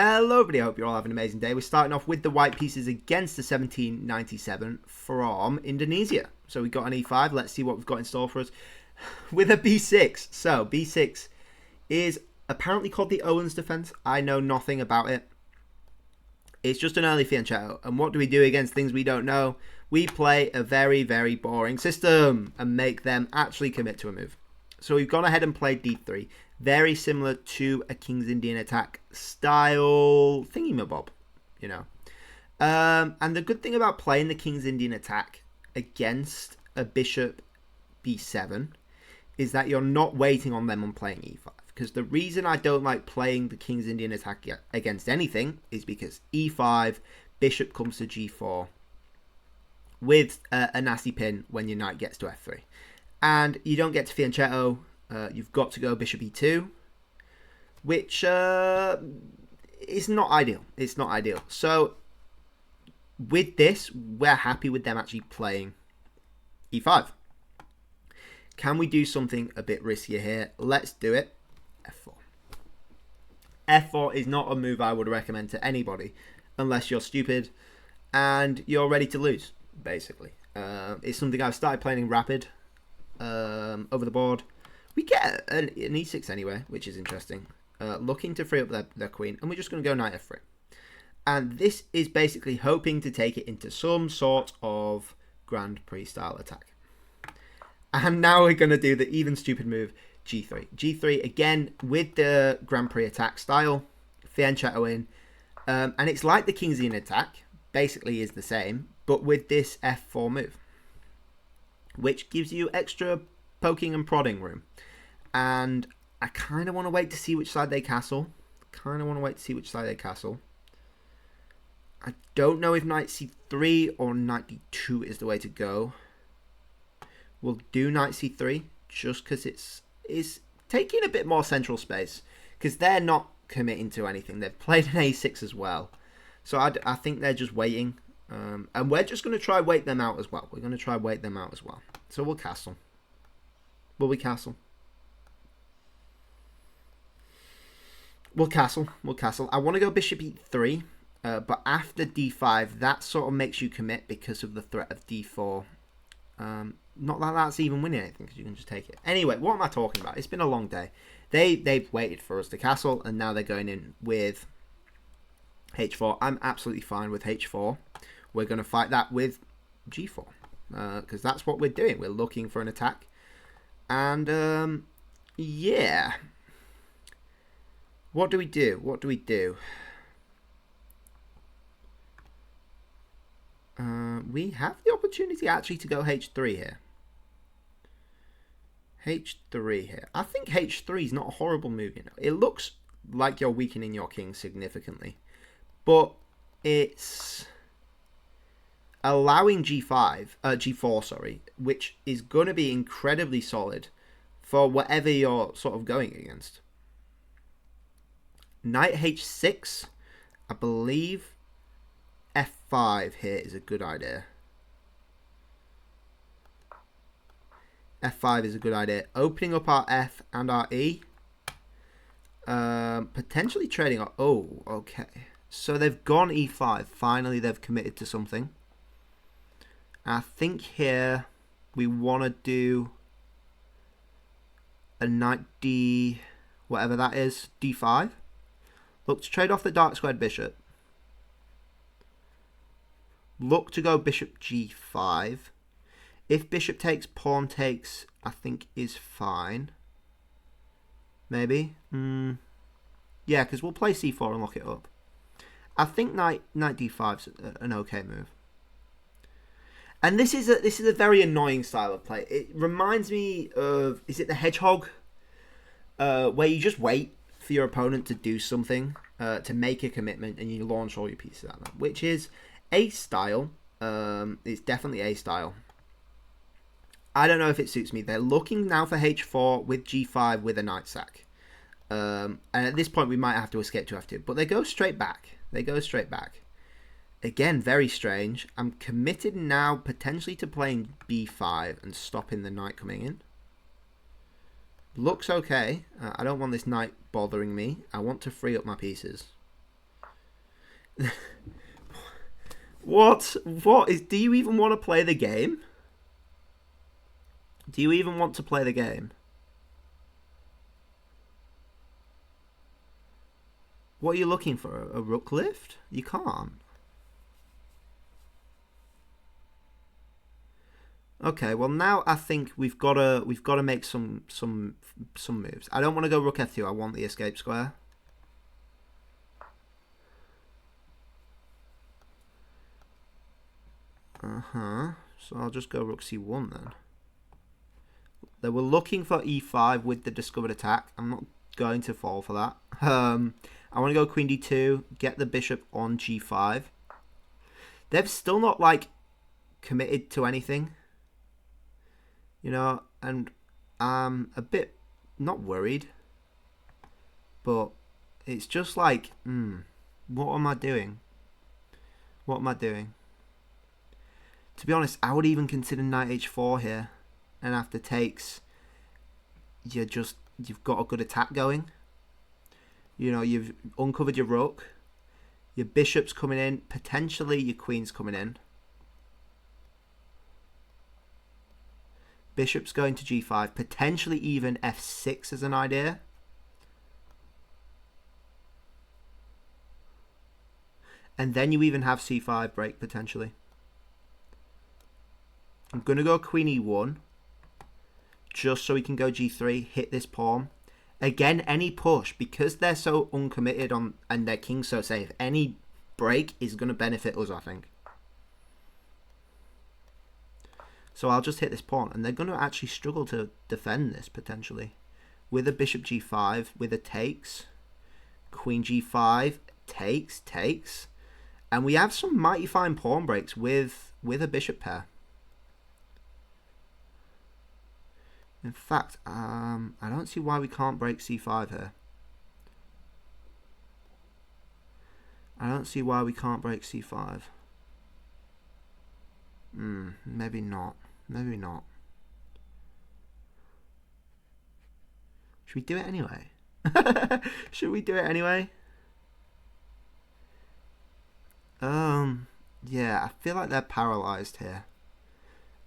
Hello everybody, I hope you're all having an amazing day. We're starting off with the white pieces against the 1797 from Indonesia. So we've got an e5, let's see what we've got in store for us with a b6. So b6 is apparently called the Owen's defense. I know nothing about it. It's just an early fianchetto. And what do we do against things we don't know? We play a very, very boring system and make them actually commit to a move. So we've gone ahead and played d3. Very similar to a King's Indian attack style thingy-mabob, you know. And the good thing about playing the King's Indian attack against a bishop b7 is that you're not waiting on them on playing e5. Because the reason I don't like playing the King's Indian attack against anything is because e5, bishop comes to g4 with a nasty pin when your knight gets to f3. And you don't get to fianchetto. You've got to go bishop e2, which is not ideal. It's not ideal. So with this, we're happy with them actually playing e5. Can we do something a bit riskier here? Let's do it. f4. f4 is not a move I would recommend to anybody unless you're stupid and you're ready to lose, basically. It's something I've started playing in rapid over the board. We get an e6 anyway, which is interesting. Looking to free up their queen, and we're just going to go knight f3. And this is basically hoping to take it into some sort of Grand Prix style attack. And now we're going to do the even stupid move, g3. g3, again, with the Grand Prix attack style, fianchetto in. And it's like the King's Indian attack, basically is the same, but with this f4 move, which gives you extra poking and prodding room. And I kind of want to wait to see which side they castle. I don't know if knight c3 or knight d2 is the way to go. We'll do knight c3 just because it's taking a bit more central space, because they're not committing to anything. They've played an a6 as well. So I think they're just waiting. And we're just going to try wait them out as well. So we'll castle. Will we castle? We'll castle. I want to go bishop e3, but after d5, that sort of makes you commit because of the threat of d4. Not that that's even winning anything, because you can just take it. Anyway, what am I talking about? It's been a long day. They've waited for us to castle, and now they're going in with h4. I'm absolutely fine with h4. We're going to fight that with g4, because that's what we're doing. We're looking for an attack. And, yeah. What do we do? We have the opportunity actually to go h3 here. I think h3 is not a horrible move, you know. It looks like you're weakening your king significantly, but it's allowing g4, sorry, which is going to be incredibly solid for whatever you're sort of going against. Knight h6, I believe f5 here is a good idea. f5 is a good idea. Opening up our f and our e. Potentially trading our... Oh, okay. So they've gone e5. Finally, they've committed to something. I think here we want to do a knight d... whatever that is. d5. Look to trade off the dark squared bishop. Look to go bishop g5. If bishop takes, pawn takes, I think is fine. Maybe. Yeah, because we'll play c4 and lock it up. I think knight d5 is an okay move. And this is a very annoying style of play. It reminds me of, is it the hedgehog? Where you just wait for your opponent to do something, to make a commitment, and you launch all your pieces at them, which is a style. It's definitely a style. I don't know if it suits me. They're looking now for h4 with g5 with a knight sack. And at this point, we might have to escape to f2. But they go straight back. Again, very strange. I'm committed now potentially to playing b5 and stopping the knight coming in. Looks okay. I don't want this knight bothering me. I want to free up my pieces. What? What is... Do you even want to play the game? Do you even want to play the game? What are you looking for? A rook lift? You can't. Okay, well now I think we've got to make some moves. I don't want to go rook f2. I want the escape square. So I'll just go rook c1 then. They were looking for e5 with the discovered attack. I'm not going to fall for that. I want to go queen d2, get the bishop on g5. They've still not like committed to anything, you know, and I'm a bit not worried, but it's just like, what am I doing? What am I doing? To be honest, I would even consider knight h4 here, and after takes, you've got a good attack going. You know, you've uncovered your rook, your bishop's coming in, potentially your queen's coming in. Bishop's going to g5, potentially even f6 as an idea. And then you even have c5 break potentially. I'm going to go queen e1, just so we can go g3, hit this pawn. Again, any push, because they're so uncommitted on and their king's so safe, any break is going to benefit us, I think. So I'll just hit this pawn, and they're going to actually struggle to defend this, potentially. With a bishop g5, with a takes, queen g5, takes. And we have some mighty fine pawn breaks with a bishop pair. In fact, I don't see why we can't break c5 here. I don't see why we can't break c5. Maybe not. Maybe not. Should we do it anyway? Should we do it anyway? Yeah, I feel like they're paralyzed here.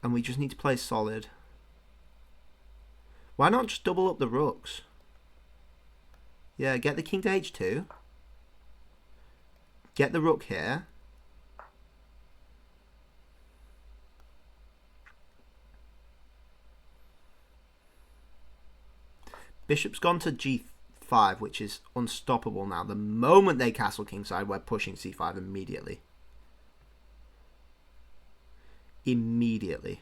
And we just need to play solid. Why not just double up the rooks? Yeah, get the king to h2. Get the rook here. Bishop's gone to g5, which is unstoppable now. The moment they castle kingside, we're pushing c5 immediately. Immediately.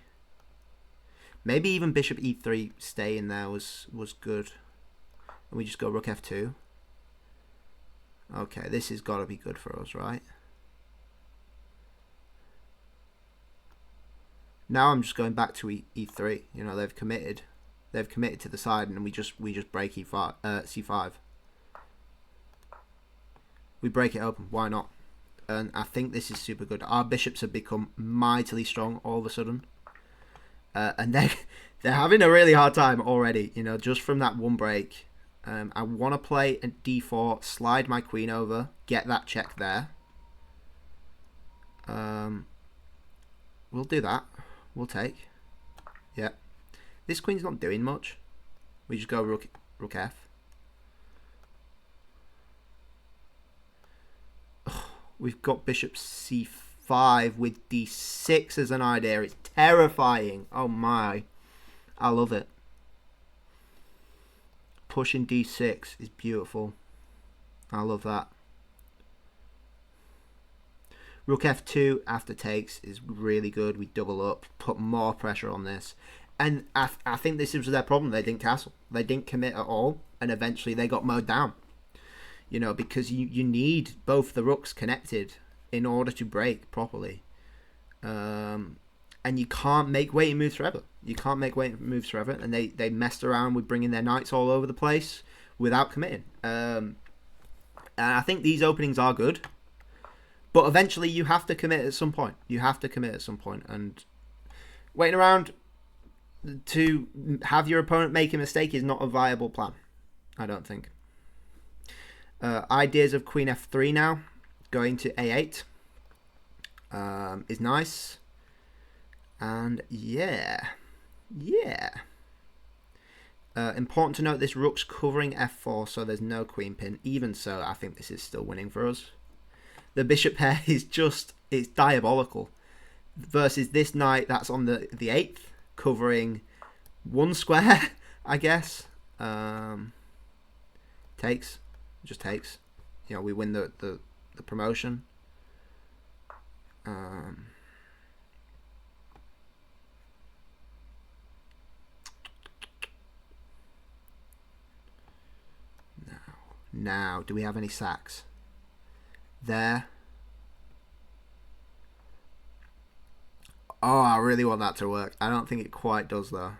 Maybe even bishop e3 stay in there was good. And we just go rook f2. Okay, this has got to be good for us, right? Now I'm just going back to e3. You know, they've committed. They've committed to the side, and we just break e5, c5. We break it open. Why not? And I think this is super good. Our bishops have become mightily strong all of a sudden. And they're having a really hard time already, you know, just from that one break. I want to play a d4, slide my queen over, get that check there. We'll do that. We'll take. Yeah. This queen's not doing much. We just go rook f. We've got bishop c5 with d6 as an idea. It's terrifying. Oh my. I love it. Pushing d6 is beautiful. I love that. Rook f2 after takes is really good. We double up, put more pressure on this. And I think this was their problem. They didn't castle. They didn't commit at all. And eventually they got mowed down. You know, because you need both the rooks connected in order to break properly. And you can't make waiting moves forever. You can't make waiting moves forever. And they messed around with bringing their knights all over the place without committing. And I think these openings are good. But eventually you have to commit at some point. You have to commit at some point. And waiting around to have your opponent make a mistake is not a viable plan, I don't think. Ideas of queen f3 now. going to a8 is nice. And yeah. Important to note, this rook's covering f4, so there's no queen pin. Even so, I think this is still winning for us. The bishop pair is just, it's diabolical. Versus this knight that's on the 8th, covering one square, I guess. Takes. Just takes. You know, we win the promotion. Now, do we have any sacks? There. Oh, I really want that to work. I don't think it quite does, though.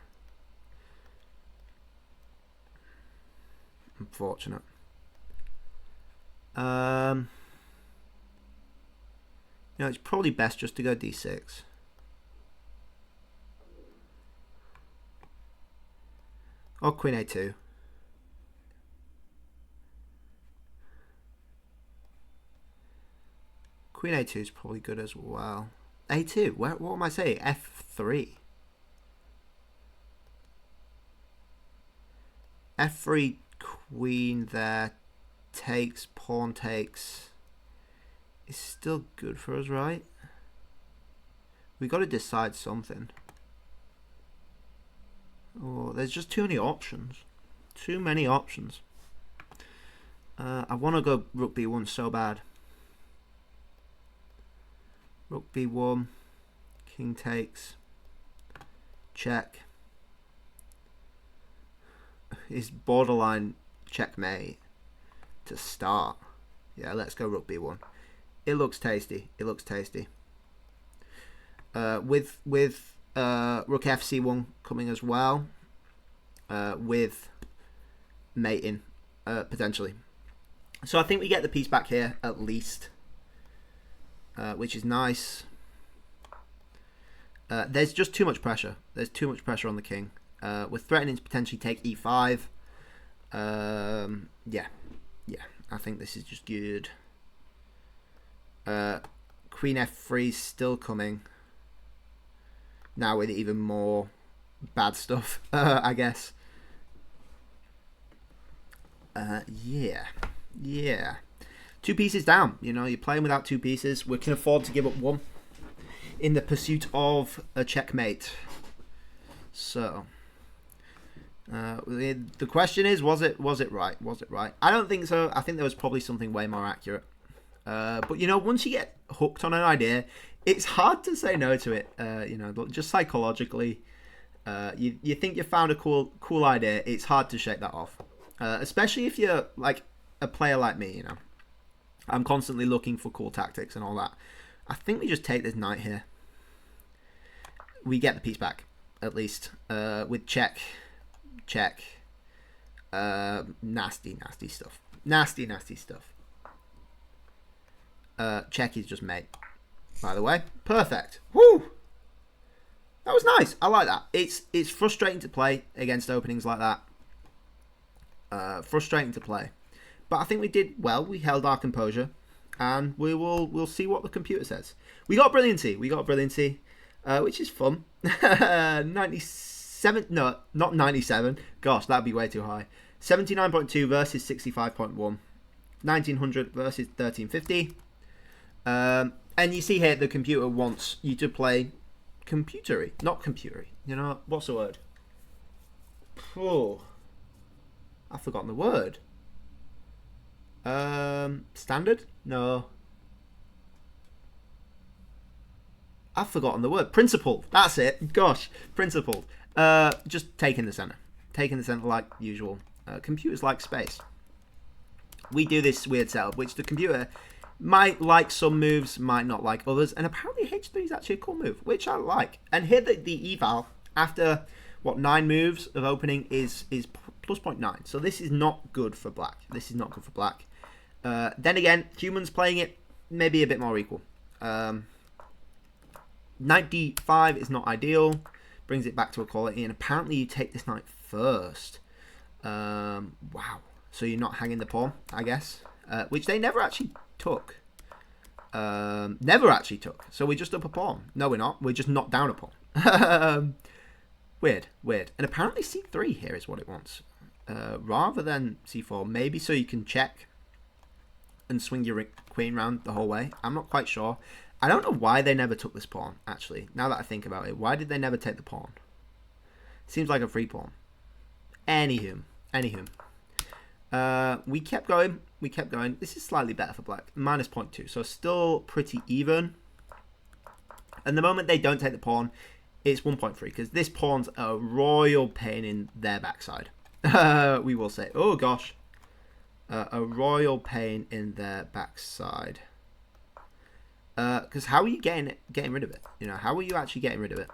Unfortunate. You know, it's probably best just to go d6. Or queen a2. Queen a2 is probably good as well. a2, what am I saying? f3. f3, queen there, takes, pawn takes. It's still good for us, right? We got to decide something. Oh, there's just too many options. Too many options. I want to go rook b1 so bad. Rook b1, king takes, check. Is borderline checkmate to start. Yeah, let's go rook b1. It looks tasty. It looks tasty. With rook fc1 coming as well. With mating potentially. So I think we get the piece back here at least. Which is nice. There's just too much pressure. There's too much pressure on the king. We're threatening to potentially take e5. Yeah. I think this is just good. Queen f3 is still coming. Now with even more bad stuff, I guess. Yeah. 2 pieces down. You know, you're playing without 2 pieces. We can afford to give up 1 in the pursuit of a checkmate. So, the question is, was it right? Was it right? I don't think so. I think there was probably something way more accurate. But you know, once you get hooked on an idea, it's hard to say no to it. You know, just psychologically, you think you found a cool idea. It's hard to shake that off, especially if you're like a player like me. You know. I'm constantly looking for cool tactics and all that. I think we just take this knight here. We get the piece back, at least. With check. Nasty stuff. Nasty stuff. Check is just mate. By the way. Perfect. Woo! That was nice. I like that. It's frustrating to play against openings like that. Frustrating to play. But I think we did well. We held our composure, and we'll see what the computer says. We got brilliancy, which is fun. 97, no, not 97. Gosh, that'd be way too high. 79.2 versus 65.1. 1900 versus 1350. And you see here the computer wants you to play computery, not computery. You know, what's the word? Oh, I've forgotten the word. Standard? No. I've forgotten the word. Principled. That's it. Gosh, principled. Just taking the center. Taking the center like usual. Computers like space. We do this weird setup, which the computer might like some moves, might not like others. And apparently H3 is actually a cool move, which I like. And here the eval, after, what, 9 moves of opening is plus 0.9. So this is not good for black. This is not good for black. Then again, humans playing it maybe a bit more equal. 95 is not ideal. Brings it back to equality. And apparently you take this knight first. Wow. So you're not hanging the pawn, I guess. Which they never actually took. never actually took. So we just up a pawn. No, we're not. We're just knocked down a pawn. Weird. And apparently c3 here is what it wants. Rather than c4. Maybe so you can check and swing your queen round the whole way. I'm not quite sure. I don't know why they never took this pawn, actually. Now that I think about it. Why did they never take the pawn? Seems like a free pawn. Anywho. We kept going. This is slightly better for black. Minus 0.2. So still pretty even. And the moment they don't take the pawn, it's 1.3. Because this pawn's a royal pain in their backside. We will say. Oh, gosh. A royal pain in their backside. Because how are you getting rid of it? You know, how are you actually getting rid of it?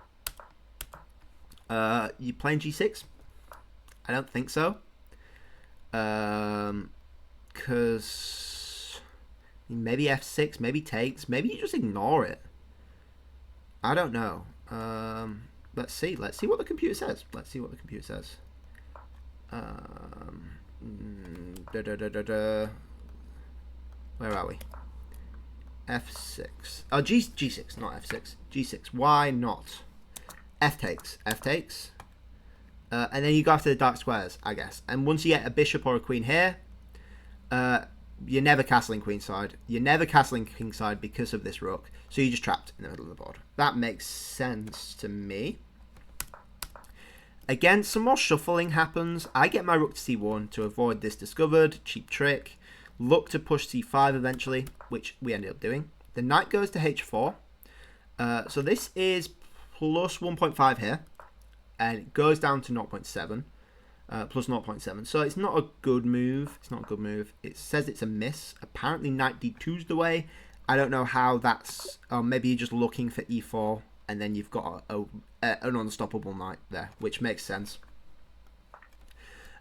You playing g6? I don't think so. Because maybe f6, maybe takes, maybe you just ignore it. I don't know. Let's see what the computer says. Where are we? f6. Oh, g6, not f6. g6. Why not? F takes. And then you go after the dark squares, I guess. And once you get a bishop or a queen here, you're never castling queenside. You're never castling kingside because of this rook. So you're just trapped in the middle of the board. That makes sense to me. Again, some more shuffling happens. I get my rook to c1 to avoid this discovered. Cheap trick. Look to push c5 eventually, which we ended up doing. The knight goes to h4. So this is plus 1.5 here. And it goes down to 0.7. Plus 0.7. So it's not a good move. It says it's a miss. Apparently knight d2's the way. I don't know how that's... maybe you're just looking for e4. And then you've got an unstoppable knight there. Which makes sense.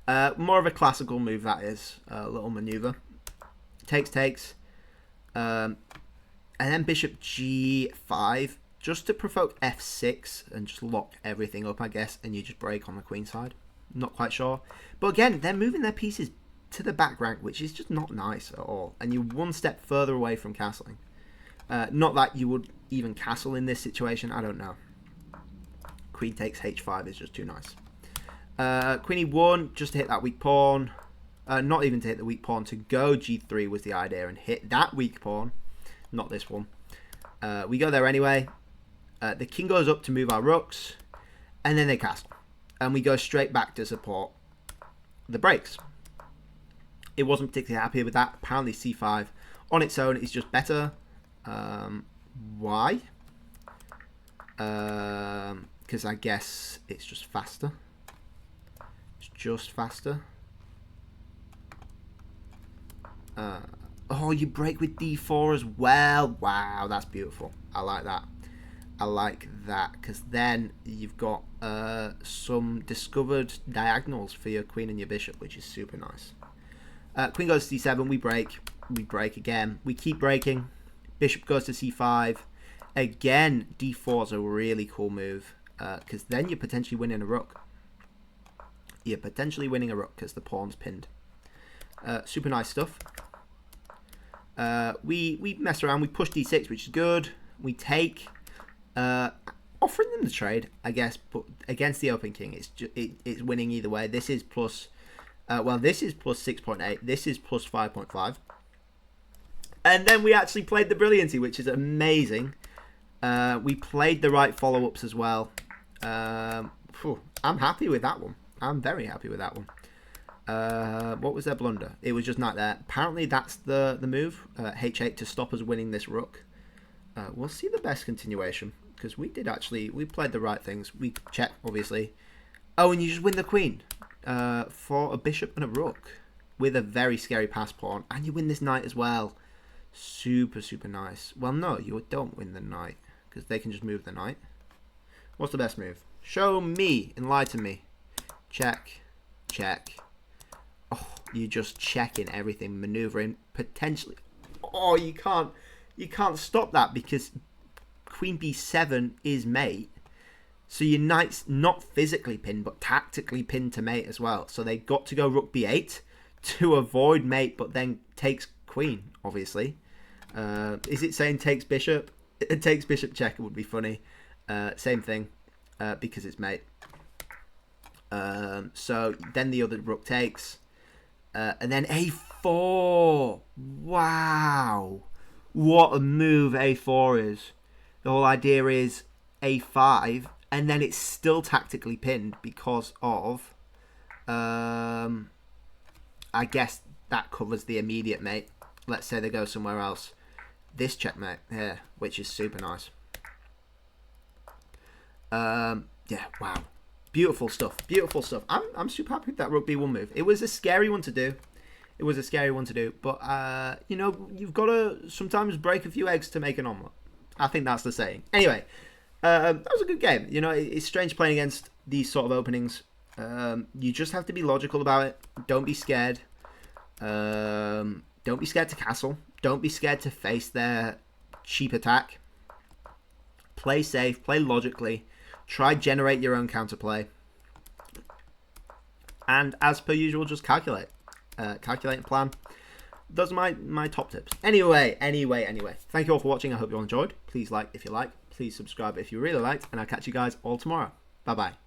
More of a classical move, that is. A little maneuver. Takes. And then bishop g5. Just to provoke f6 and just lock everything up, I guess. And you just break on the queen side. Not quite sure. But again, they're moving their pieces to the back rank, which is just not nice at all. And you're one step further away from castling. Not that you would even castle in this situation. I don't know. Queen takes h5 is just too nice. Queen e1, just to hit that weak pawn. Not even to hit the weak pawn. To go g3 was the idea and hit that weak pawn. Not this one. We go there anyway. The king goes up to move our rooks. And then they castle. And we go straight back to support the breaks. It wasn't particularly happy with that. Apparently c5 on its own is just better. Why? Because I guess it's just faster. Oh, you break with d4 as well. Wow, that's beautiful. I like that. Because then you've got some discovered diagonals for your queen and your bishop, which is super nice. Queen goes to c7. We break again. We keep breaking. Bishop goes to c5. Again, d4 is a really cool move. Because then you're potentially winning a rook. Because the pawn's pinned. Super nice stuff. We mess around. We push d6, which is good. We take... offering them the trade, I guess, but against the open king, it's winning either way. This is plus... this is plus 6.8. This is plus 5.5. And then we actually played the brilliancy, which is amazing. We played the right follow-ups as well. I'm happy with that one. I'm very happy with that one. What was their blunder? It was just knight there. Apparently that's the move. h8 to stop us winning this rook. We'll see the best continuation. Because we played the right things. We check, obviously. Oh, and you just win the queen. For a bishop and a rook. With a very scary pass pawn. And you win this knight as well. Super, super nice. Well, no, you don't win the knight. Because they can just move the knight. What's the best move? Show me. Enlighten me. Check. Oh, you're just checking everything. Maneuvering. Potentially. Oh, you can't stop that because queen b7 is mate. So your knight's not physically pinned, but tactically pinned to mate as well. So they've got to go rook b8 to avoid mate, but then takes queen, obviously. Is it saying takes bishop? It takes bishop check would be funny. Same thing, because it's mate. So then the other rook takes, and then a4. Wow, what a move a4 is. The whole idea is a5, and then it's still tactically pinned because of, I guess that covers the immediate mate. Let's say they go somewhere else. This checkmate here, which is super nice. Yeah, wow. Beautiful stuff. Beautiful stuff. I'm super happy with that rook b1 move. It was a scary one to do. But, you know, you've got to sometimes break a few eggs to make an omelette. I think that's the saying. Anyway, that was a good game. You know, it's strange playing against these sort of openings. You just have to be logical about it. Don't be scared. Don't be scared to castle. Don't be scared to face their cheap attack. Play safe. Play logically. Try generate your own counterplay. And as per usual, just calculate. Calculate and plan. Those are my top tips. Anyway. Thank you all for watching. I hope you all enjoyed. Please like if you like. Please subscribe if you really liked. And I'll catch you guys all tomorrow. Bye-bye.